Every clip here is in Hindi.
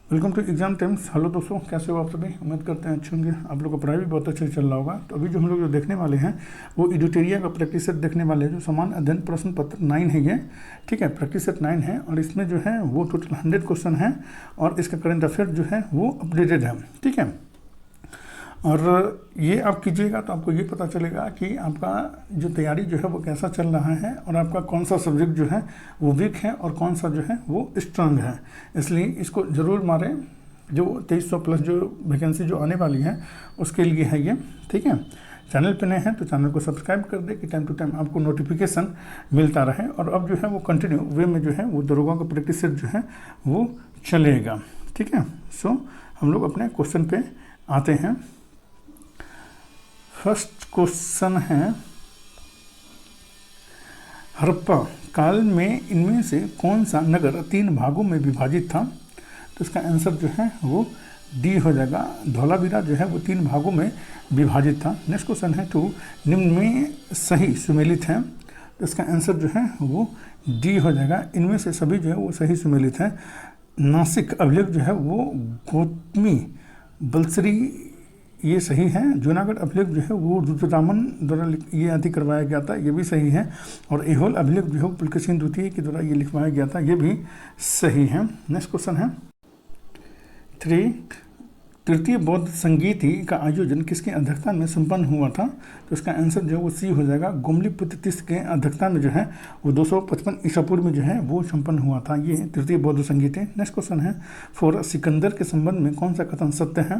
Welcome to exam times. Hello दोस्तों, कैसे हो आप सभी? उम्मीद करते हैं अच्छे होंगे। आप लोग का पढ़ाई भी बहुत अच्छे से चल रहा होगा। तो अभी जो हम लोग जो देखने वाले हैं वो एडिटोरिया का प्रैक्टिस सेट देखने वाले हैं, जो समान अध्ययन प्रश्न पत्र 9 है ये। ठीक है, प्रैक्टिस सेट 9 है और इसमें जो है वो टोटल 100 क्वेश्चन है और इसका करंट अफेयर जो है वो अपडेटेड है। ठीक है, और ये आप कीजिएगा तो आपको ये पता चलेगा कि आपका जो तैयारी जो है वो कैसा चल रहा है और आपका कौन सा सब्जेक्ट जो है वो वीक है और कौन सा जो है वो स्ट्रांग है। इसलिए इसको ज़रूर मारें। जो 2300 प्लस जो वैकेंसी जो आने वाली है उसके लिए है ये। ठीक है, चैनल पे नए हैं तो चैनल को सब्सक्राइब कर दे कि टाइम टू टाइम आपको नोटिफिकेशन मिलता रहे। और अब जो है वो कंटिन्यू वे में जो है वो दरोगा का प्रैक्टिस सेट जो है वो चलेगा। ठीक है, सो हम लोग अपने क्वेश्चन पे आते हैं। फर्स्ट क्वेश्चन है, हड़प्पा काल में इनमें से कौन सा नगर 3 भागों में विभाजित था? तो इसका आंसर जो है वो डी हो जाएगा। धौलावीरा जो है वो 3 भागों में विभाजित था। नेक्स्ट क्वेश्चन है, 2 निम्न में सही सुमेलित है? तो इसका आंसर जो है वो डी हो जाएगा। इनमें से सभी जो है वो सही सुमेलित है। नासिक अभिलेख जो है वो गौतमी बलसरी ये सही है। जूनागढ़ अभिलेख जो है वो रुद्रदामन द्वारा ये आदि करवाया गया था, ये भी सही है। और एहोल अभिलेख जो है पुलकेशिन द्वितीय के द्वारा ये लिखवाया गया था, ये भी सही है। नेक्स्ट क्वेश्चन है 3, तृतीय बौद्ध संगीति का आयोजन किसके अध्यक्षता में संपन्न हुआ था? तो इसका आंसर जो है वो सी हो जाएगा। गोमलीपुत्र तीसरे के अध्यक्षता में जो है वो 255 ईसा पूर्व में जो है वो संपन्न हुआ था। ये तृतीय बौद्ध संगीत है। नेक्स्ट क्वेश्चन है 4, सिकंदर के संबंध में कौन सा कथन सत्य है?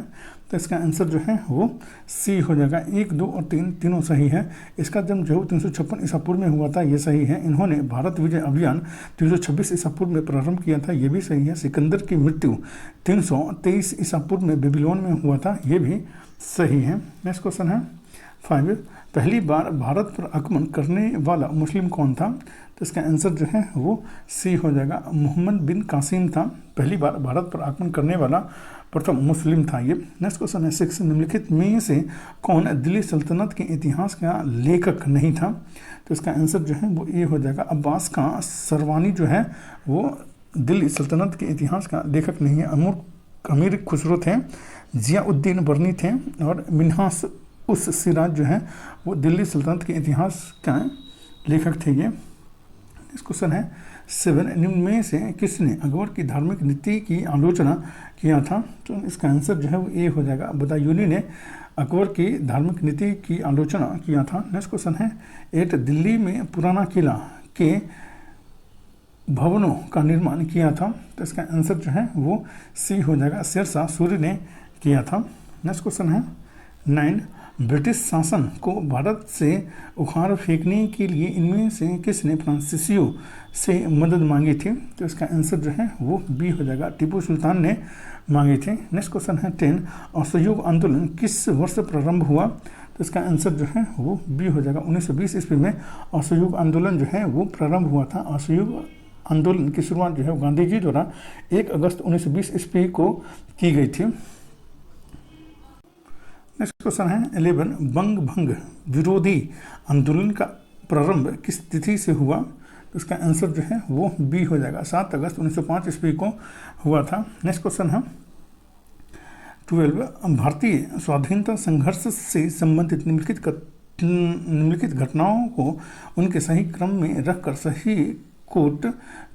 तो इसका आंसर जो है वो सी हो जाएगा। 1, 2 और 3 तीनों सही है। इसका जन्म जो है 356 ईसा पूर्व में हुआ था, ये सही है। इन्होंने भारत विजय अभियान 326 ईसा पूर्व में प्रारंभ किया था, ये भी सही है। सिकंदर की मृत्यु 323 ईसा पूर्व में बेबीलोन में हुआ था, ये भी सही है। नेक्स्ट क्वेश्चन है 5, पहली बार भारत पर आक्रमण करने वाला मुस्लिम कौन था? तो इसका आंसर जो है वो सी हो जाएगा। मोहम्मद बिन कासिम था पहली बार भारत पर आक्रमण करने वाला प्रथम मुस्लिम था ये। नेक्स्ट क्वेश्चन है 6, निम्नलिखित में से कौन दिल्ली सल्तनत के इतिहास का लेखक नहीं था? तो इसका आंसर जो है वो ए हो जाएगा। अब्बास का सरवानी जो है वो दिल्ली सल्तनत के इतिहास का लेखक नहीं है। अमीर खुसरो थे, जियाउद्दीन बर्नी थे और मिन्हास उस सिराज जो है वो दिल्ली सल्तनत के इतिहास का लेखक थे ये। इस क्वेश्चन है 7, निम्न में से किसने अकबर की धार्मिक नीति की आलोचना किया था? तो इसका आंसर जो है वो ए हो जाएगा। बदायूनी ने अकबर की धार्मिक नीति की आलोचना किया था। नेक्स्ट क्वेश्चन है 8, दिल्ली में पुराना किला के भवनों का निर्माण किया था? तो इसका आंसर जो है वो सी हो जाएगा। शेरशाह सूरी ने किया था। नेक्स्ट क्वेश्चन है 9, ब्रिटिश शासन को भारत से उखाड़ फेंकने के लिए इनमें से किसने फ्रांसीसियों से मदद मांगी थी? तो इसका आंसर जो है वो बी हो जाएगा। टीपू सुल्तान ने मांगी थी। नेक्स्ट क्वेश्चन है 10, असहयोग आंदोलन किस वर्ष प्रारंभ हुआ? तो इसका आंसर जो है वो बी हो जाएगा। 1920 ईस्वी में असहयोग आंदोलन जो है वो प्रारंभ हुआ था। असहयोग आंदोलन की शुरुआत जो है गांधी जी द्वारा 1 अगस्त 1920 ईस्वी को की गई थी। नेक्स्ट क्वेश्चन है 11, बंग भंग विरोधी आंदोलन का प्रारंभ किस तिथि से हुआ? तो इसका आंसर जो है वो बी हो जाएगा। 7 अगस्त 1905 ईस्वी को हुआ था। नेक्स्ट क्वेश्चन है 12, भारतीय स्वाधीनता संघर्ष से संबंधित निम्नलिखित घटनाओं को उनके सही क्रम में रखकर सही कोट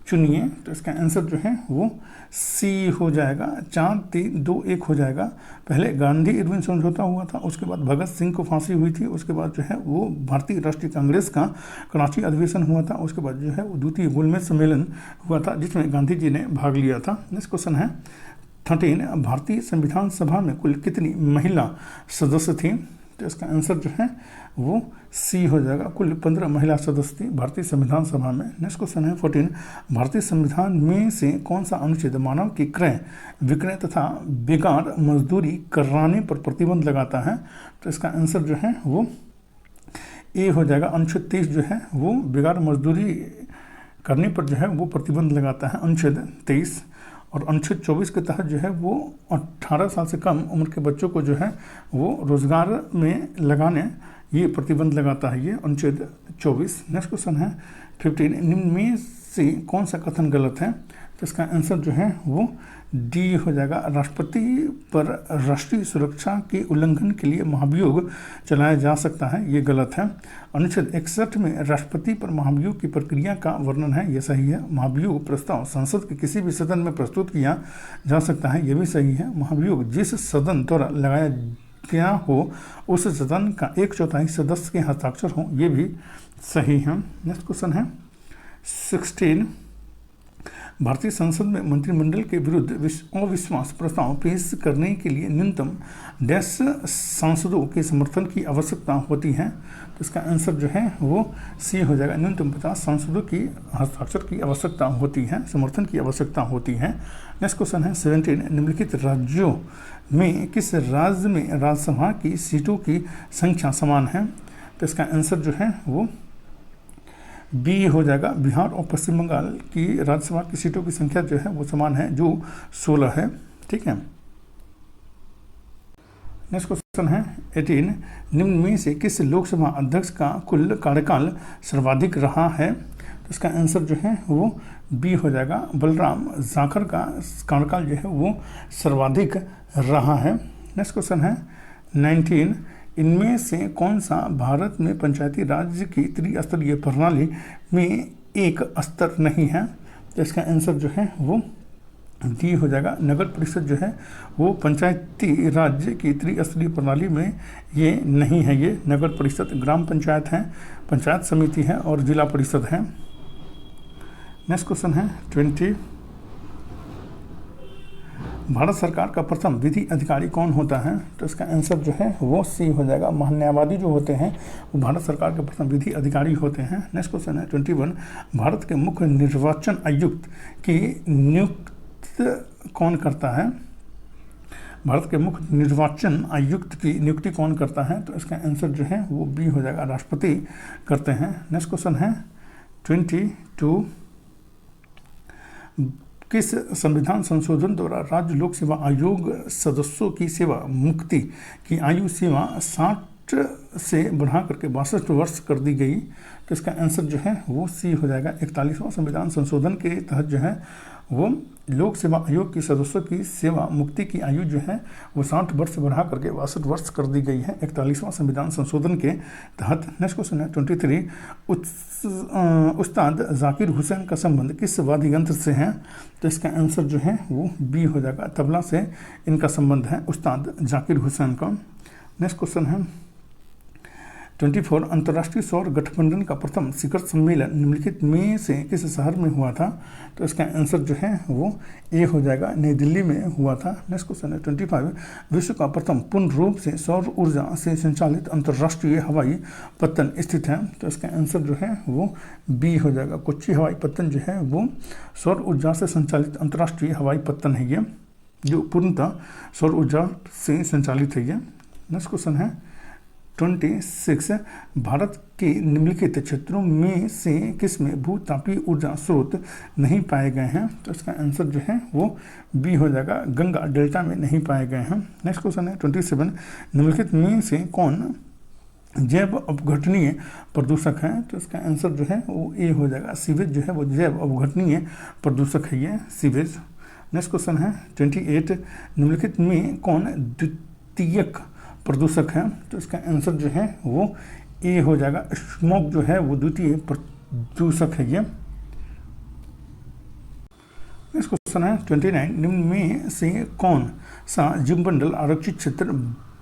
चुनिए। तो इसका आंसर जो है वो सी हो जाएगा। 4, 3, 2, 1 हो जाएगा। पहले गांधी इरविन समझौता हुआ था, उसके बाद भगत सिंह को फांसी हुई थी, उसके बाद जो है वो भारतीय राष्ट्रीय कांग्रेस का कराची अधिवेशन हुआ था, उसके बाद जो है वो द्वितीय गोलमेज सम्मेलन हुआ था जिसमें गांधी जी ने भाग लिया था। नेक्स्ट क्वेश्चन है 13, भारतीय संविधान सभा में कुल कितनी महिला सदस्य थी? तो इसका आंसर जो है वो सी हो जाएगा। कुल 15 महिला सदस्य थी भारतीय संविधान सभा में। नेक्स्ट क्वेश्चन है 14, भारतीय संविधान में से कौन सा अनुच्छेद मानव की क्रय विक्रय तथा बेकार मजदूरी कराने पर प्रतिबंध लगाता है? तो इसका आंसर जो है वो ए हो जाएगा। अनुच्छेद 23 जो है वो बेकार मजदूरी करने पर जो है वो प्रतिबंध लगाता है, अनुच्छेद 23। और अनुच्छेद 24 के तहत जो है वो 18 साल से कम उम्र के बच्चों को जो है वो रोजगार में लगाने ये प्रतिबंध लगाता है, ये अनुच्छेद 24। नेक्स्ट क्वेश्चन है 15, निम्न में से कौन सा कथन गलत है? तो इसका आंसर जो है वो डी हो जाएगा। राष्ट्रपति पर राष्ट्रीय सुरक्षा के उल्लंघन के लिए महाभियोग चलाया जा सकता है, ये गलत है। अनुच्छेद 61 में राष्ट्रपति पर महाभियोग की प्रक्रिया का वर्णन है, ये सही है। महाभियोग प्रस्ताव संसद के किसी भी सदन में प्रस्तुत किया जा सकता है, ये भी सही है। महाभियोग जिस सदन द्वारा लगाया गया हो उस सदन का 1/4 सदस्य के हस्ताक्षर हो, ये भी सही है। नेक्स्ट क्वेश्चन है 16। भारतीय संसद में मंत्रिमंडल के विरुद्ध अविश्वास प्रस्ताव पेश करने के लिए न्यूनतम डैश सांसदों के समर्थन की आवश्यकता होती है। तो इसका आंसर जो है वो सी हो जाएगा। न्यूनतम 50 सांसदों की हस्ताक्षर की आवश्यकता होती है, समर्थन की आवश्यकता होती है। नेक्स्ट क्वेश्चन है 17। निम्नलिखित राज्यों में किस राज्य में राज्यसभा की सीटों की संख्या समान है? तो इसका आंसर जो है वो बी हो जाएगा। बिहार और पश्चिम बंगाल की राज्यसभा की सीटों की संख्या जो है वो समान है, जो 16 है। ठीक है। नेक्स्ट क्वेश्चन है 18। निम्न में से किस लोकसभा अध्यक्ष का कुल कार्यकाल सर्वाधिक रहा है? तो इसका आंसर जो है वो बी हो जाएगा। बलराम जाखड़ का कार्यकाल जो है वो सर्वाधिक रहा है। नेक्स्ट क्वेश्चन है 19। इनमें से कौन सा भारत में पंचायती राज की त्रिस्तरीय प्रणाली में एक स्तर नहीं है? तो इसका आंसर जो है वो डी हो जाएगा। नगर परिषद जो है वो पंचायती राज की त्रिस्तरीय प्रणाली में ये नहीं है। ये नगर परिषद, ग्राम पंचायत है, पंचायत समिति है और जिला परिषद है। नेक्स्ट क्वेश्चन है 20। भारत सरकार का प्रथम विधि अधिकारी कौन होता है? तो इसका आंसर जो है वो सी हो जाएगा। महान्यायवादी जो होते हैं वो भारत सरकार के प्रथम विधि अधिकारी होते हैं। नेक्स्ट क्वेश्चन है 21। भारत के मुख्य निर्वाचन आयुक्त की नियुक्ति कौन करता है? भारत के मुख्य निर्वाचन आयुक्त की नियुक्ति कौन करता है? तो इसका आंसर जो है वो बी हो जाएगा। राष्ट्रपति करते हैं। नेक्स्ट क्वेश्चन है 22। किस संविधान संशोधन द्वारा राज्य लोक सेवा आयोग सदस्यों की सेवा मुक्ति की आयु सीमा 60 से बढ़ा करके 62 वर्ष कर दी गई? तो इसका आंसर जो है वो सी हो जाएगा। 41वां संविधान संशोधन के तहत जो है वो लोक सेवा आयोग के सदस्यों की सेवा मुक्ति की आयु जो है वो 60 वर्ष से बढ़ा करके 62 वर्ष कर दी गई है 41वां संविधान संशोधन के तहत। नेक्स्ट क्वेश्चन है 23। उस्ताद जाकिर हुसैन का संबंध किस वाद्य यंत्र से है? तो इसका आंसर जो है वो बी हो जाएगा। तबला से इनका संबंध है उस्ताद जाकिर हुसैन का। नेक्स्ट क्वेश्चन है 24। अंतर्राष्ट्रीय सौर गठबंधन का प्रथम शिखर सम्मेलन निम्नलिखित में से किस शहर में हुआ था? तो इसका आंसर जो है वो ए हो जाएगा। नई दिल्ली में हुआ था। नेक्स्ट क्वेश्चन है 25। विश्व का प्रथम पूर्ण रूप से सौर ऊर्जा से संचालित अंतर्राष्ट्रीय हवाई पत्तन स्थित है? तो इसका आंसर जो है वो बी हो जाएगा। कोच्चि हवाई पत्तन जो है वो सौर ऊर्जा से संचालित अंतर्राष्ट्रीय हवाई पत्तन है, ये जो पूर्णतः सौर ऊर्जा से संचालित है ये। नेक्स्ट क्वेश्चन है 26। भारत के निम्नलिखित क्षेत्रों में से किसमें भूतापीय ऊर्जा स्रोत नहीं पाए गए हैं? तो इसका आंसर जो है वो बी हो जाएगा। गंगा डेल्टा में नहीं पाए गए हैं। नेक्स्ट क्वेश्चन है 27। निम्नलिखित में से कौन जैव अपघटनीय प्रदूषक है? तो इसका आंसर जो है वो ए हो जाएगा। सीवेज जो है वो जैव अपघटनीय प्रदूषक है, ये सीवेज। नेक्स्ट क्वेश्चन है 28। निम्नलिखित में कौन द्वितीयक प्रदूषक है? तो इसका आंसर जो है वो ए हो जाएगा। स्मोक जो है वो द्वितीय प्रदूषक है, ये। नेक्स्ट क्वेश्चन है 29। निम्न में से कौन सा जीवमंडल आरक्षित क्षेत्र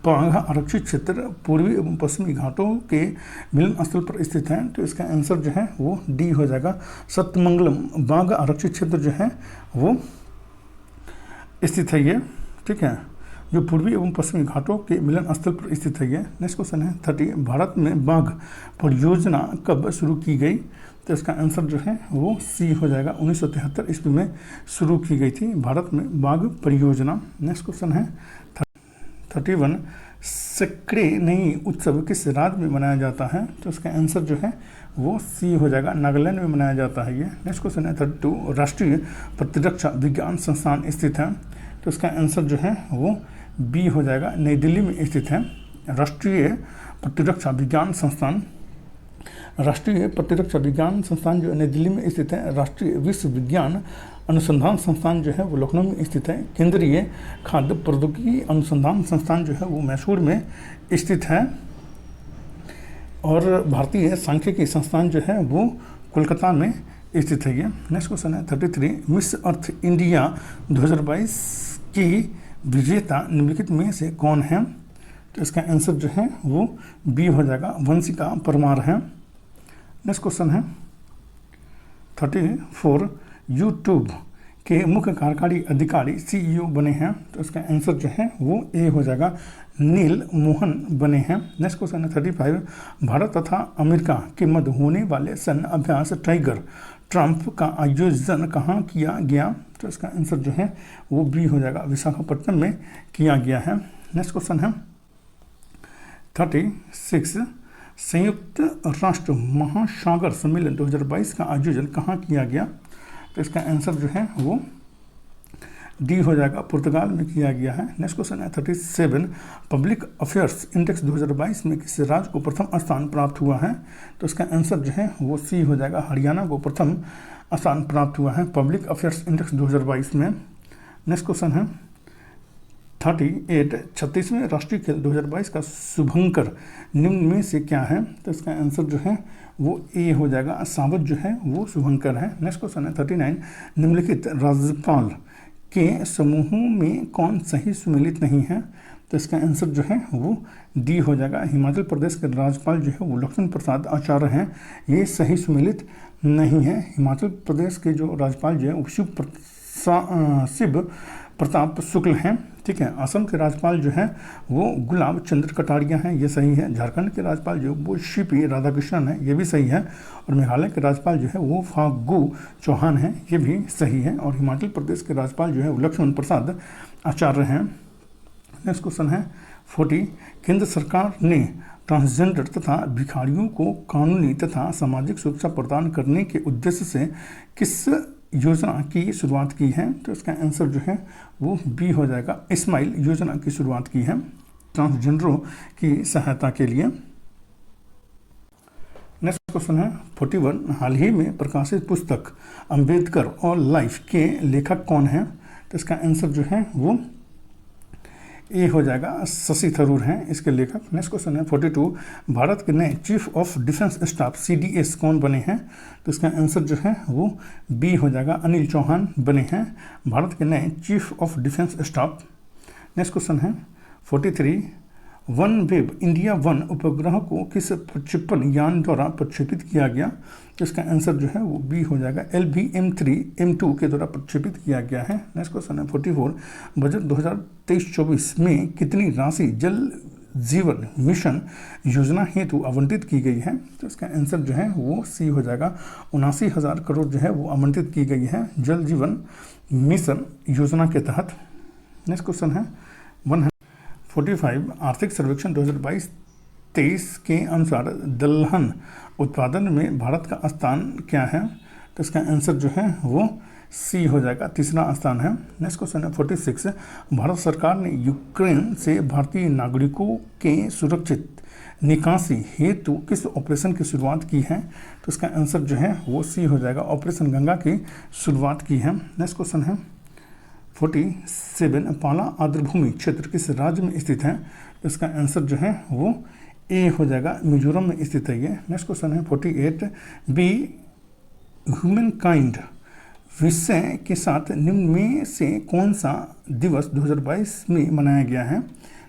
बाघ आरक्षित क्षेत्र पूर्वी एवं पश्चिमी घाटों के मिलन स्थल पर स्थित है? तो इसका आंसर जो है वो डी हो जाएगा। सत्यमंगलम बाघ आरक्षित क्षेत्र जो है वो स्थित है, ये। ठीक है, जो पूर्वी एवं पश्चिमी घाटों के मिलन स्थल पर स्थित है, ये। नेक्स्ट क्वेश्चन है 30। भारत में बाघ परियोजना कब शुरू की गई? तो इसका आंसर जो है वो सी हो जाएगा। 1973 ईस्वी में शुरू की गई थी भारत में बाघ परियोजना। नेक्स्ट क्वेश्चन है 31। सैकड़े नई उत्सव किस राज्य में मनाया जाता है? तो इसका आंसर जो है वो सी हो जाएगा। नागालैंड में मनाया जाता है, ये। नेक्स्ट क्वेश्चन है 32। राष्ट्रीय प्रतिरक्षा विज्ञान संस्थान स्थित है? तो इसका आंसर जो है वो बी हो जाएगा। नई दिल्ली में स्थित है राष्ट्रीय प्रतिरक्षा विज्ञान संस्थान। राष्ट्रीय प्रतिरक्षा विज्ञान संस्थान जो नई दिल्ली में स्थित है। राष्ट्रीय विश्व विज्ञान अनुसंधान संस्थान जो है वो लखनऊ में स्थित है। केंद्रीय खाद्य प्रौद्योगिकी अनुसंधान संस्थान जो है वो मैसूर में स्थित है। और भारतीय सांख्यिकी संस्थान जो है वो कोलकाता में स्थित है। ये नेक्स्ट क्वेश्चन है 33, मिस अर्थ इंडिया 2022 की विजेता निम्नलिखित में से कौन है? तो इसका आंसर जो है वो बी हो जाएगा, वंशिका परमार है। नेक्स्ट क्वेश्चन है 34, यूट्यूब के मुख्य कार्यकारी अधिकारी सीईओ बने हैं। तो इसका आंसर जो है वो ए हो जाएगा, नील मोहन बने हैं। नेक्स्ट क्वेश्चन है 35, भारत तथा अमेरिका के मध्य होने वाले सैन्य अभ्यास टाइगर ट्रम्प का आयोजन कहाँ किया गया? तो इसका आंसर जो है वो बी हो जाएगा, विशाखापट्टनम में किया गया है। नेक्स्ट क्वेश्चन है 36, संयुक्त राष्ट्र महासागर सम्मेलन 2022 का आयोजन कहाँ किया गया? तो इसका आंसर जो है वो डी हो जाएगा, पुर्तगाल में किया गया है। नेक्स्ट क्वेश्चन है 37, पब्लिक अफेयर्स इंडेक्स 2022 में किस राज्य को प्रथम स्थान प्राप्त हुआ है? तो इसका आंसर जो है वो सी हो जाएगा, हरियाणा को प्रथम स्थान प्राप्त हुआ है पब्लिक अफेयर्स इंडेक्स 2022 में। नेक्स्ट क्वेश्चन है 38, 36वें राष्ट्रीय खेल 2022 का शुभंकर निम्न में से क्या है? तो इसका आंसर जो है वो ए हो जाएगा, सावध जो है वो शुभंकर है। नेक्स्ट क्वेश्चन है 39, निम्नलिखित राज्यपाल के समूहों में कौन सही सुमेलित नहीं है? तो इसका आंसर जो है वो डी हो जाएगा, हिमाचल प्रदेश के राज्यपाल जो है वो लक्ष्मण प्रसाद आचार्य हैं, ये सही सुमेलित नहीं है। हिमाचल प्रदेश के जो राज्यपाल जो है शिव प्रताप शुक्ल हैं, ठीक है। असम के राज्यपाल जो हैं वो गुलाब चंद्र कटारिया हैं, ये सही है। झारखंड के राज्यपाल जो वो सीपी राधाकृष्णन हैं, ये भी सही है। और मेघालय के राज्यपाल जो है वो फागू चौहान हैं, ये भी सही है। और हिमाचल प्रदेश के राज्यपाल जो है वो लक्ष्मण प्रसाद आचार्य हैं। नेक्स्ट क्वेश्चन है 40, केंद्र सरकार ने ट्रांसजेंडर तथा भिखारियों को कानूनी तथा सामाजिक सुरक्षा प्रदान करने के उद्देश्य से किस योजना की शुरुआत की है? तो इसका आंसर जो है वो बी हो जाएगा, स्माइल योजना की शुरुआत की है ट्रांसजेंडरों की सहायता के लिए। नेक्स्ट क्वेश्चन है 41, हाल ही में प्रकाशित पुस्तक अंबेडकर और लाइफ के लेखक कौन है? तो इसका आंसर जो है वो ए हो जाएगा, शशि थरूर हैं इसके लेखक। नेक्स्ट क्वेश्चन है 42, भारत के नए chief of defence staff CDS कौन बने हैं? तो इसका आंसर जो है वो बी हो जाएगा, अनिल चौहान बने हैं भारत के नए chief of defence staff. Next question है 43, वन वेब इंडिया 1 उपग्रह को किस प्रक्षेपण यान द्वारा प्रक्षेपित किया गया? तो इसका आंसर जो है वो बी हो जाएगा, LVM-3M2 के द्वारा प्रक्षेपित किया गया है। नेक्स्ट क्वेश्चन है 44, बजट 2023-24 में कितनी राशि जल जीवन मिशन योजना हेतु आवंटित की गई है? तो इसका आंसर जो है वो सी हो जाएगा, 79,000 करोड़ जो है वो आवंटित की गई है जल जीवन मिशन योजना के तहत। नेक्स्ट क्वेश्चन है 145, आर्थिक सर्वेक्षण 2022-23 के अनुसार दलहन उत्पादन में भारत का स्थान क्या है? तो इसका आंसर जो है वो सी हो जाएगा, तीसरा स्थान है। नेक्स्ट क्वेश्चन है 46, भारत सरकार ने यूक्रेन से भारतीय नागरिकों के सुरक्षित निकासी हेतु किस ऑपरेशन की शुरुआत की है? तो इसका आंसर जो है वो सी हो जाएगा, ऑपरेशन गंगा की शुरुआत की है। नेक्स्ट क्वेश्चन है 47, पाला आर्द्रभूमि क्षेत्र किस राज्य में स्थित है? तो इसका आंसर जो है वो ए हो जाएगा, मिजोरम में स्थित है ये। नेक्स्ट क्वेश्चन है 48, बी ह्यूमन काइंड विषय के साथ निम्न में से कौन सा दिवस 2022 में मनाया गया है?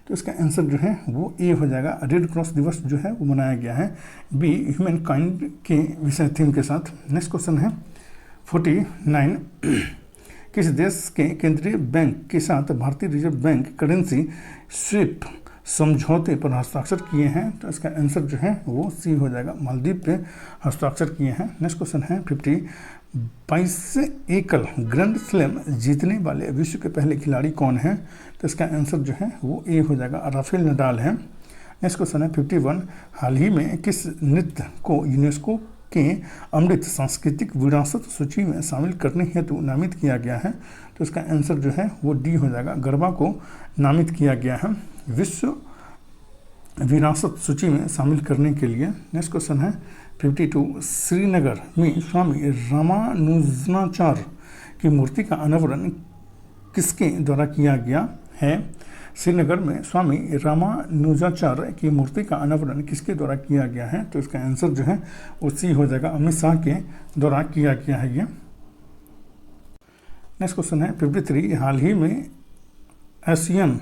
तो इसका आंसर जो है वो ए हो जाएगा, रेड क्रॉस दिवस जो है वो मनाया गया है बी ह्यूमन काइंड के विषय थीम के साथ। नेक्स्ट क्वेश्चन है 49, किस देश के केंद्रीय बैंक के साथ भारतीय रिजर्व बैंक करेंसी स्विप समझौते पर हस्ताक्षर किए हैं? तो इसका आंसर जो है वो सी हो जाएगा, मालदीव पे हस्ताक्षर किए हैं। नेक्स्ट क्वेश्चन है 50, 22 एकल ग्रैंड स्लैम जीतने वाले विश्व के पहले खिलाड़ी कौन हैं? तो इसका आंसर जो है वो ए हो जाएगा, राफेल नडाल है। नेक्स्ट क्वेश्चन है 51, हाल ही में किस नृत्य को यूनेस्को के अमृत सांस्कृतिक विरासत सूची में शामिल करने हेतु नामित किया गया है? तो इसका आंसर जो है वो डी हो जाएगा, गरबा को नामित किया गया है विश्व विरासत सूची में शामिल करने के लिए। नेक्स्ट क्वेश्चन है 52 श्रीनगर में स्वामी रामानुजाचार्य की मूर्ति का अनावरण किसके द्वारा किया गया है? श्रीनगर में स्वामी रामानुजाचार्य की मूर्ति का अनावरण किसके द्वारा किया गया है? तो इसका आंसर जो है वो सी हो जाएगा, अमित शाह के द्वारा किया गया है ये। नेक्स्ट क्वेश्चन है 53 हाल ही में एशियन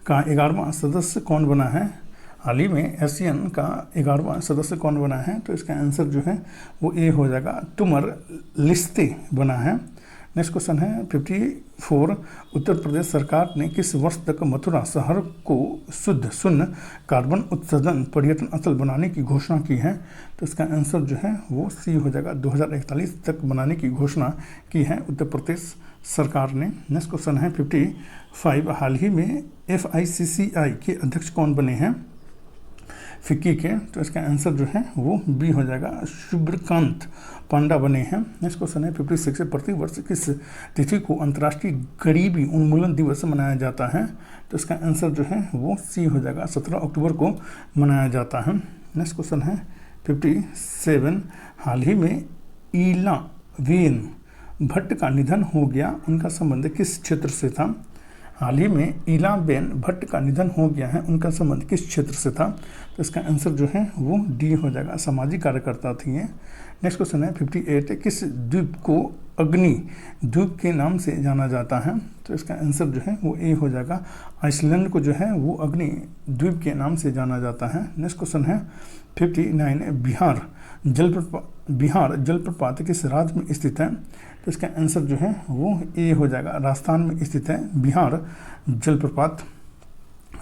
का 11वां सदस्य कौन बना है? हाल ही में एशियन का 11वां सदस्य कौन बना है? तो इसका आंसर जो है वो ए हो जाएगा, तुमर लिस्ते बना है। नेक्स्ट क्वेश्चन है 54 उत्तर प्रदेश सरकार ने किस वर्ष तक मथुरा शहर को शुद्ध शून्य कार्बन उत्सर्जन पर्यटन स्थल बनाने की घोषणा की है? तो इसका आंसर जो है वो सी हो जाएगा, 2041 तक बनाने की घोषणा की है उत्तर प्रदेश सरकार ने। नेक्स्ट क्वेश्चन है 55 हाल ही में FICCI के अध्यक्ष कौन बने हैं? फिक्की के। तो इसका आंसर जो है वो बी हो जाएगा, शुभ्रकांत पांडा बने हैं। नेक्स्ट क्वेश्चन है 56 प्रतिवर्ष किस तिथि को अंतर्राष्ट्रीय गरीबी उन्मूलन दिवस मनाया जाता है? तो इसका आंसर जो है वो सी हो जाएगा, 17 अक्टूबर को मनाया जाता है। नेक्स्ट क्वेश्चन है 57 हाल ही में ईलावेन भट्ट का निधन हो गया, उनका संबंध किस क्षेत्र से था? हाल ही में ईलाबेन भट्ट का निधन हो गया है, उनका संबंध किस क्षेत्र से था? तो इसका आंसर जो है वो डी हो जाएगा, सामाजिक कार्यकर्ता थी ये। नेक्स्ट क्वेश्चन है 58 किस द्वीप को अग्नि द्वीप के नाम से जाना जाता है? तो इसका आंसर जो है वो ए हो जाएगा, आइसलैंड को जो है वो अग्नि द्वीप के नाम से जाना जाता है। नेक्स्ट क्वेश्चन है 59 बिहार जलप्रपात किस राज्य में स्थित है? तो इसका आंसर जो है वो ए हो जाएगा, राजस्थान में स्थित है बिहार जलप्रपात।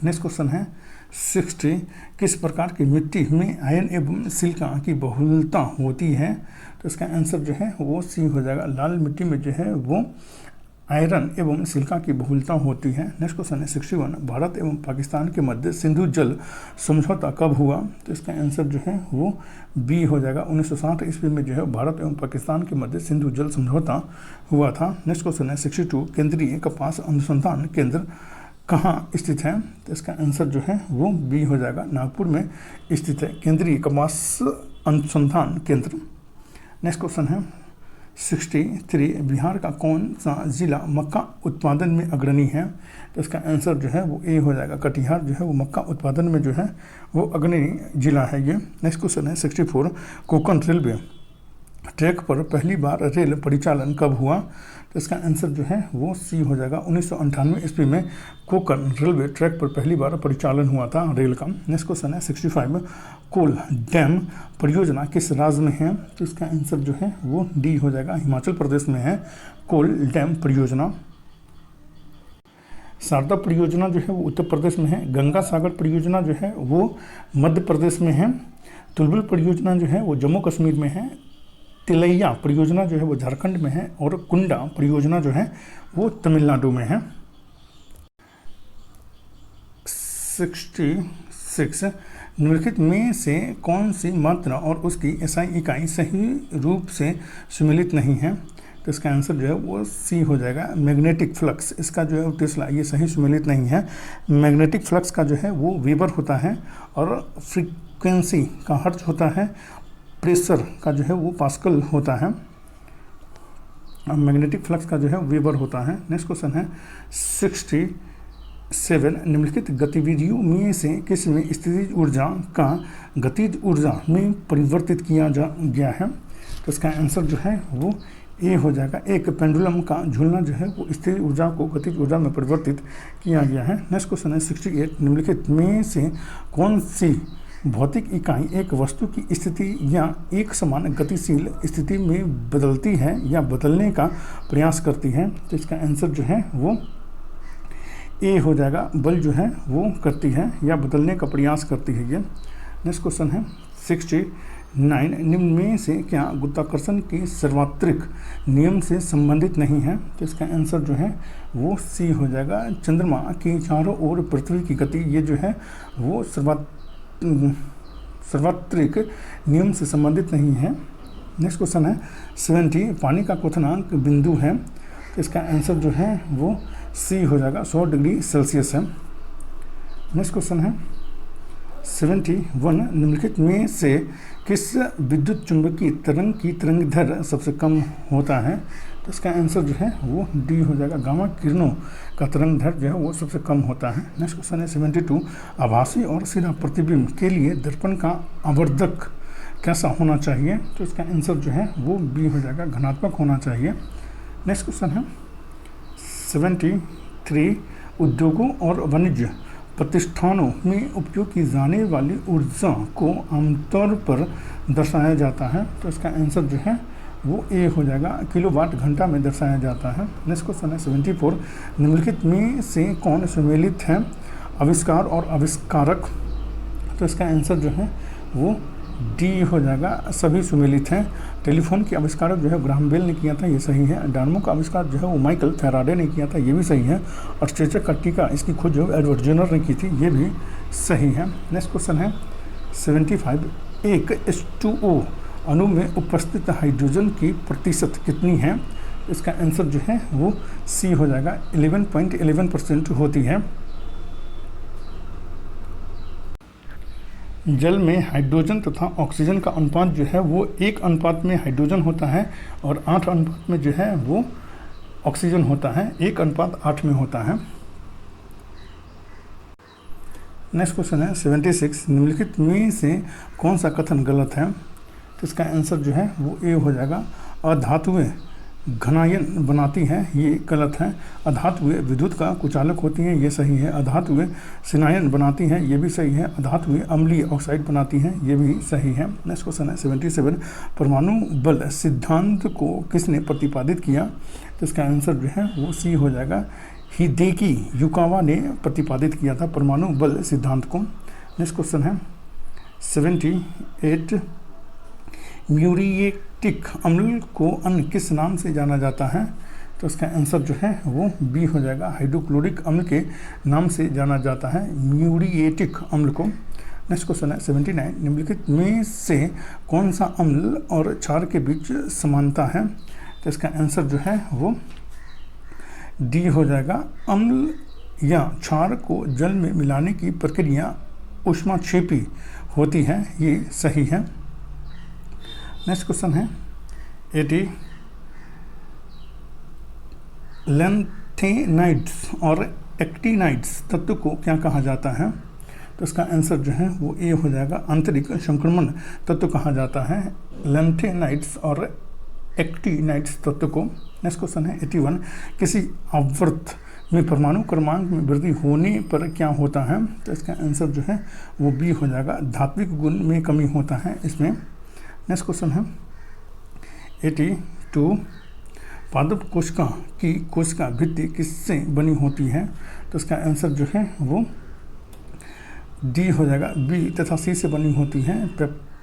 नेक्स्ट क्वेश्चन है 60 किस प्रकार की मिट्टी में आयरन एवं सिलिका की बहुलता होती है? तो इसका आंसर जो है वो सी हो जाएगा, लाल मिट्टी में जो है वो आयरन एवं सिलिका की बहुलता होती है। नेक्स्ट क्वेश्चन है 61 भारत एवं पाकिस्तान के मध्य सिंधु जल समझौता कब हुआ? तो इसका आंसर जो है वो बी हो जाएगा, 1960 ईस्वी में जो है भारत एवं पाकिस्तान के मध्य सिंधु जल समझौता हुआ था। नेक्स्ट क्वेश्चन है 62 केंद्रीय कपास अनुसंधान केंद्र कहाँ स्थित है? तो इसका आंसर जो है वो बी हो जाएगा, नागपुर में स्थित है केंद्रीय कपास अनुसंधान केंद्र। नेक्स्ट क्वेश्चन है 63 बिहार का कौन सा जिला मक्का उत्पादन में अग्रणी है? तो इसका आंसर जो है वो ए हो जाएगा, कटिहार जो है वो मक्का उत्पादन में जो है वो अग्रणी जिला है ये। नेक्स्ट क्वेश्चन है 64 कोंकण रेलवे ट्रैक पर पहली बार रेल परिचालन कब हुआ? तो इसका आंसर जो है वो सी हो जाएगा, 1998 ईस्वी में कोंकण रेलवे ट्रैक पर पहली बार परिचालन हुआ था रेल का। नेक्स्ट क्वेश्चन है 65 कोल डैम परियोजना किस राज्य में है? तो इसका आंसर जो है वो डी हो जाएगा, हिमाचल प्रदेश में है कोल डैम परियोजना। शारदा परियोजना जो है वो उत्तर प्रदेश में है, गंगा सागर परियोजना जो है वो मध्य प्रदेश में है, तुलबुल परियोजना जो है वो जम्मू कश्मीर में है, तिलैया परियोजना जो है वो झारखंड में है और कुंडा परियोजना जो है वो तमिलनाडु में है। 66 निम्नलिखित में से कौन सी मात्रा और उसकी एसआई इकाई सही रूप से सम्मिलित नहीं है? तो इसका आंसर जो है वो सी हो जाएगा, मैग्नेटिक फ्लक्स। इसका जो है टेस्ला ये सही सम्मिलित नहीं है। मैग्नेटिक फ्लक्स का जो है वो वेबर होता है और फ्रीक्वेंसी का हर्ट्ज होता है, प्रेशर का जो है वो पास्कल होता है, मैग्नेटिक फ्लक्स का जो है वेबर होता है। नेक्स्ट क्वेश्चन है 67 निम्नलिखित गतिविधियों में से किस में स्थितिज ऊर्जा का गतिज ऊर्जा में परिवर्तित किया गया है? तो इसका आंसर जो है वो ए हो जाएगा, एक पेंडुलम का झूलना जो है वो स्थिर ऊर्जा को गतिज ऊर्जा में परिवर्तित किया गया है। नेक्स्ट क्वेश्चन है 68 निम्नलिखित में से कौन सी भौतिक इकाई एक वस्तु की स्थिति या एक समान गतिशील स्थिति में बदलती है या बदलने का प्रयास करती है? तो इसका आंसर जो है वो ए हो जाएगा, बल जो है वो करती है या बदलने का प्रयास करती है ये। नेक्स्ट क्वेश्चन है 69 निम्न में से क्या गुरुत्वाकर्षण के सार्वत्रिक नियम से संबंधित नहीं है? तो इसका आंसर जो है वो सी हो जाएगा, चंद्रमा के चारों ओर पृथ्वी की गति ये जो है वो सार्वत्रिक नियम से संबंधित नहीं है। नेक्स्ट क्वेश्चन है 70 पानी का क्वथनांक बिंदु है, तो इसका आंसर जो है वो सी हो जाएगा, 100 डिग्री सेल्सियस है। नेक्स्ट क्वेश्चन है 71 निम्नलिखित में से किस विद्युत चुंबकीय तरंग की तरंग सबसे कम होता है? तो इसका आंसर जो है वो डी हो जाएगा। गामा किरणों का तरंग दैर्ध्य जो है वो सबसे कम होता है। नेक्स्ट क्वेश्चन है 72 आभासी और सीधा प्रतिबिंब के लिए दर्पण का आवर्धक कैसा होना चाहिए? तो इसका आंसर जो है वो बी हो जाएगा, धनात्मक होना चाहिए। नेक्स्ट क्वेश्चन है 73 उद्योगों और वाणिज्य प्रतिष्ठानों में उपयोग की जाने वाली ऊर्जा को आमतौर पर दर्शाया जाता है। तो इसका आंसर जो है वो ए हो जाएगा, किलोवाट घंटा में दर्शाया जाता है। नेक्स्ट क्वेश्चन है 74 निम्नलिखित में से कौन सम्मिलित है? आविष्कार और आविष्कारक। तो इसका आंसर जो है वो डी हो जाएगा, सभी सम्मिलित हैं। टेलीफोन के आविष्कारक जो है ग्राहम बेल ने किया था, ये सही है। डायनामो का आविष्कार जो है वो माइकल फैराडे ने किया था, ये भी सही है। और चेचक का टीका इसकी खोज जो एडवर्ड जेनर ने की थी, ये भी सही है। नेक्स्ट क्वेश्चन है 75 एक H2O अणु में उपस्थित हाइड्रोजन की प्रतिशत कितनी है? इसका आंसर जो है वो सी हो जाएगा, 11.11% होती है। जल में हाइड्रोजन तथा ऑक्सीजन का अनुपात जो है वो 1 अनुपात में हाइड्रोजन होता है और 8 अनुपात में जो है वो ऑक्सीजन होता है, 1 अनुपात 8 में होता है। नेक्स्ट क्वेश्चन है 76 निम्नलिखित में से कौन सा कथन गलत है? तो इसका आंसर जो है वो ए हो जाएगा, अधातुएं घनायन बनाती हैं, ये गलत है। अधातुएं विद्युत का कुचालक होती हैं, ये सही है। अधातुएं सिनायन बनाती हैं, ये भी सही है। अधातुएं अम्लीय ऑक्साइड बनाती हैं, ये भी सही है। नेक्स्ट क्वेश्चन है 77 परमाणु बल सिद्धांत को किसने प्रतिपादित किया? तो इसका आंसर जो है वो सी हो जाएगा, हिदेकी युकावा ने प्रतिपादित किया था परमाणु बल सिद्धांत को। नेक्स्ट क्वेश्चन है 78 म्यूरिएटिक अम्ल को अन्य किस नाम से जाना जाता है? तो इसका आंसर जो है वो बी हो जाएगा, हाइड्रोक्लोरिक अम्ल के नाम से जाना जाता है म्यूरिएटिक अम्ल को। नेक्स्ट क्वेश्चन है 79 निम्नलिखित में से कौन सा अम्ल और क्षार के बीच समानता है? तो इसका आंसर जो है वो डी हो जाएगा, अम्ल या क्षार को जल में मिलाने की प्रक्रिया ऊष्माक्षेपी होती है, ये सही है। नेक्स्ट क्वेश्चन है 80 लैंथेनाइड्स और एक्टिनाइड्स तत्व को क्या कहा जाता है? तो इसका आंसर जो है वो ए हो जाएगा, आंतरिक संक्रमण तत्व कहा जाता है लैंथेनाइड्स और एक्टिनाइड्स तत्व को। नेक्स्ट क्वेश्चन है 81 किसी आवर्त में परमाणु क्रमांक में वृद्धि होने पर क्या होता है? तो इसका आंसर जो है वो बी हो जाएगा, धात्विक गुण में कमी होता है इसमें। नेक्स्ट क्वेश्चन है 82 पादप कोशिका की कोशिका भित्ति किससे बनी होती है? तो इसका आंसर जो है वो डी हो जाएगा, बी तथा सी से बनी होती है।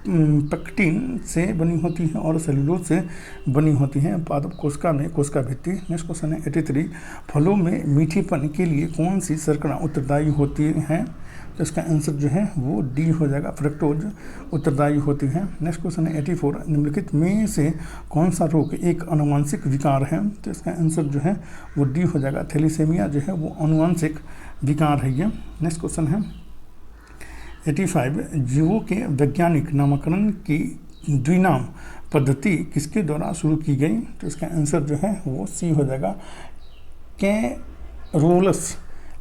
पेक्टिन से बनी होती है और सेल्यूलोज से बनी होती है पादप कोशिका में कोशिका भित्ति। नेक्स्ट क्वेश्चन है 83 फलों में मीठीपन के लिए कौन सी शर्करा उत्तरदायी होती है? तो इसका आंसर जो है वो डी हो जाएगा, फ्रक्टोज उत्तरदायी होती है। नेक्स्ट क्वेश्चन है 84 निम्नलिखित में से कौन सा रोग एक आनुवंशिक विकार है? तो इसका आंसर जो है वो डी हो जाएगा, थैलीसेमिया जो है वो आनुवंशिक विकार है ये। नेक्स्ट क्वेश्चन है 85 जीवों के वैज्ञानिक नामकरण की द्विनाम पद्धति किसके द्वारा शुरू की गई? तो इसका आंसर जो है वो सी हो जाएगा, कैरोलस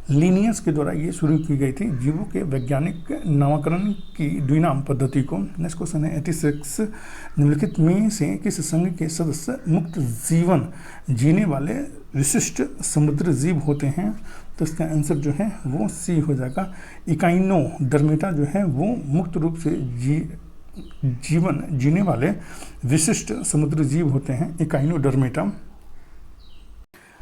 लिनियस के द्वारा ये शुरू की गई थी जीवों के वैज्ञानिक नामकरण की द्विनाम पद्धति को। नेक्स्ट क्वेश्चन है 86 निम्नलिखित में से किस संघ के सदस्य मुक्त जीवन जीने वाले विशिष्ट समुद्र जीव होते हैं? तो इसका आंसर जो है वो सी हो जाएगा, इकाइनोडर्मेटा जो है वो मुक्त रूप से जीवन जीने वाले विशिष्ट समुद्र जीव होते हैं, इकाइनोडर्मेटा।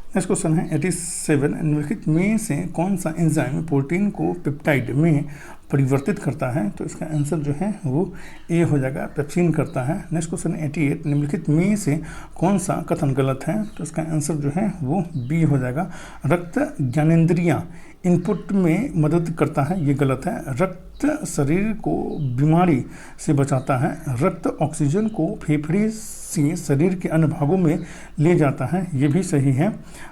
नेक्स्ट क्वेश्चन है 87 निम्नलिखित में से कौन सा एंजाइम प्रोटीन को पेप्टाइड में परिवर्तित करता है? तो इसका आंसर जो है वो ए हो जाएगा, पेप्सिन करता है। नेक्स्ट क्वेश्चन है 88 निम्नलिखित में से कौन सा कथन गलत है? तो इसका आंसर जो है वो बी हो जाएगा, रक्त ज्ञानेंद्रियां इनपुट में मदद करता है, ये गलत है। रक्त शरीर को बीमारी से बचाता है। रक्त ऑक्सीजन को फेफड़े से शरीर के अन्य भागों में ले जाता है, ये भी सही है।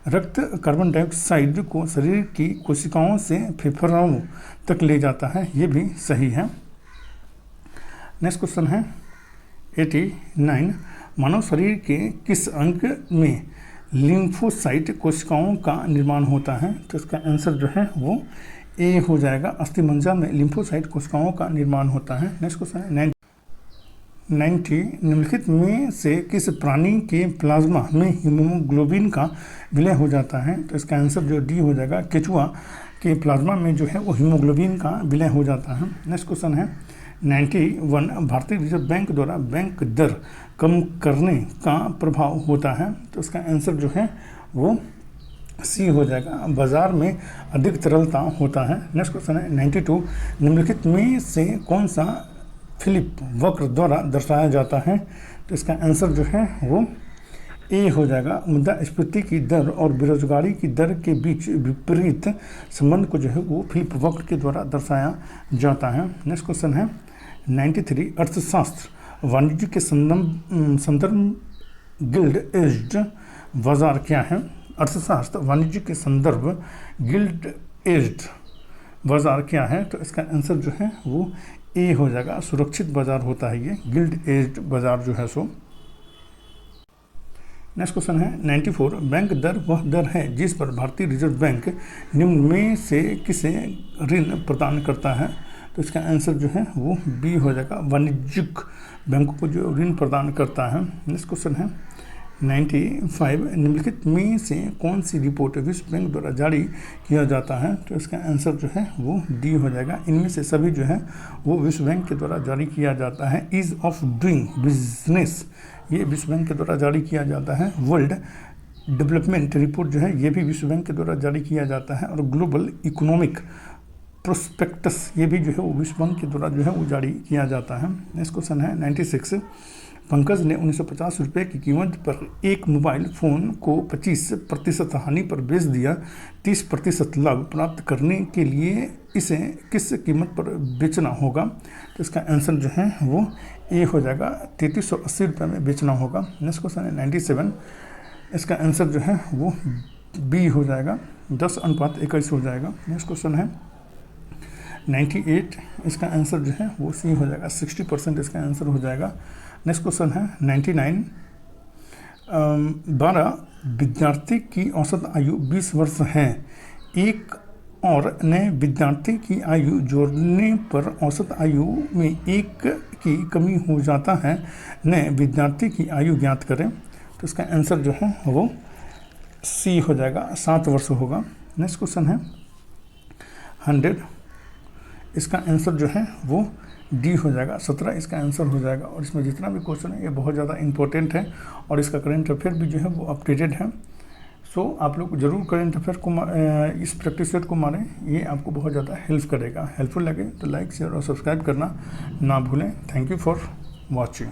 रक्त कार्बन डाइऑक्साइड को शरीर की कोशिकाओं से फेफड़ों तक ले जाता है, ये भी सही है। नेक्स्ट क्वेश्चन है 89, मानव शरीर के किस अंग में लिम्फोसाइट कोशिकाओं का निर्माण होता है? तो इसका आंसर जो है वो ए हो जाएगा, अस्थिमज्जा में लिम्फोसाइट कोशिकाओं का निर्माण होता है। नेक्स्ट क्वेश्चन है 90, निम्नलिखित में से किस प्राणी के प्लाज्मा में हीमोग्लोबिन का विलय हो जाता है? तो इसका आंसर जो डी हो जाएगा, केचुआ के प्लाज्मा में जो है वो हीमोग्लोबिन का विलय हो जाता है। नेक्स्ट क्वेश्चन है 91, भारतीय रिजर्व बैंक द्वारा बैंक दर कम करने का प्रभाव होता है? तो इसका आंसर जो है वो सी हो जाएगा, बाजार में अधिक तरलता होता है। नेक्स्ट क्वेश्चन है 92, निम्नलिखित में से कौन सा फिलिप वक्र द्वारा दर्शाया जाता है? तो इसका आंसर जो है वो ए हो जाएगा, मुद्रास्फीति की दर और बेरोजगारी की दर के बीच विपरीत संबंध को जो है वो फिलिप वक्र के द्वारा दर्शाया जाता है। नेक्स्ट क्वेश्चन है 93, अर्थशास्त्र वाणिज्य के संदर्भ गिल्ड एज्ड बाजार क्या है? अर्थशास्त्र वाणिज्य के संदर्भ गिल्ड एज्ड बाजार क्या है? तो इसका आंसर जो है वो ए हो जाएगा, सुरक्षित बाजार होता है ये गिल्ड एज्ड बाजार जो है सो। नेक्स्ट क्वेश्चन है 94, बैंक दर वह दर है जिस पर भारतीय रिजर्व बैंक निम्न में से किसे ऋण प्रदान करता है? तो इसका आंसर जो है वो बी हो जाएगा, वाणिज्यिक बैंकों को जो ऋण प्रदान करता है। नेक्स्ट क्वेश्चन है 95, निम्नलिखित में से कौन सी रिपोर्ट विश्व बैंक द्वारा जारी किया जाता है? तो इसका आंसर जो है वो डी हो जाएगा, इनमें से सभी जो है वो विश्व बैंक के द्वारा जारी किया जाता है। ईज ऑफ डूइंग बिजनेस, ये विश्व बैंक के द्वारा जारी किया जाता है। वर्ल्ड डेवलपमेंट रिपोर्ट जो है ये भी विश्व बैंक के द्वारा जारी किया जाता है। और ग्लोबल इकोनॉमिक प्रोस्पेक्टस ये भी जो है वो विश्व बैंक के द्वारा जो है वो जारी किया जाता है। नेक्स्ट क्वेश्चन है 96, पंकज ने 1950 रुपये की कीमत पर एक मोबाइल फ़ोन को 25% हानि पर बेच दिया। 30% लाभ प्राप्त करने के लिए इसे किस कीमत पर बेचना होगा? तो इसका आंसर जो है वो ए हो जाएगा, 3380 रुपये में बेचना होगा। नेक्स्ट क्वेश्चन है 97, इसका आंसर जो है वो बी हो जाएगा, 10:21 हो जाएगा। नेक्स्ट क्वेश्चन है 98, इसका आंसर जो है वो सी हो जाएगा, 60% इसका आंसर हो जाएगा। नेक्स्ट क्वेश्चन है 99, 12 विद्यार्थी की औसत आयु 20 वर्ष है। एक और नए विद्यार्थी की आयु जोड़ने पर औसत आयु में एक की कमी हो जाता है। नए विद्यार्थी की आयु ज्ञात करें। तो इसका आंसर जो है वो सी हो जाएगा, 7 वर्ष होगा। नेक्स्ट क्वेश्चन है 100, इसका आंसर जो है वो डी हो जाएगा, 17 इसका आंसर हो जाएगा। और इसमें जितना भी क्वेश्चन है ये बहुत ज़्यादा इंपॉर्टेंट है और इसका करंट अफेयर भी जो है वो अपडेटेड है। सो आप लोग जरूर करंट अफेयर को इस प्रैक्टिस सेट को मारें, ये आपको बहुत ज़्यादा हेल्प करेगा। हेल्पफुल लगे तो लाइक शेयर और सब्सक्राइब करना ना भूलें। Thank you for watching.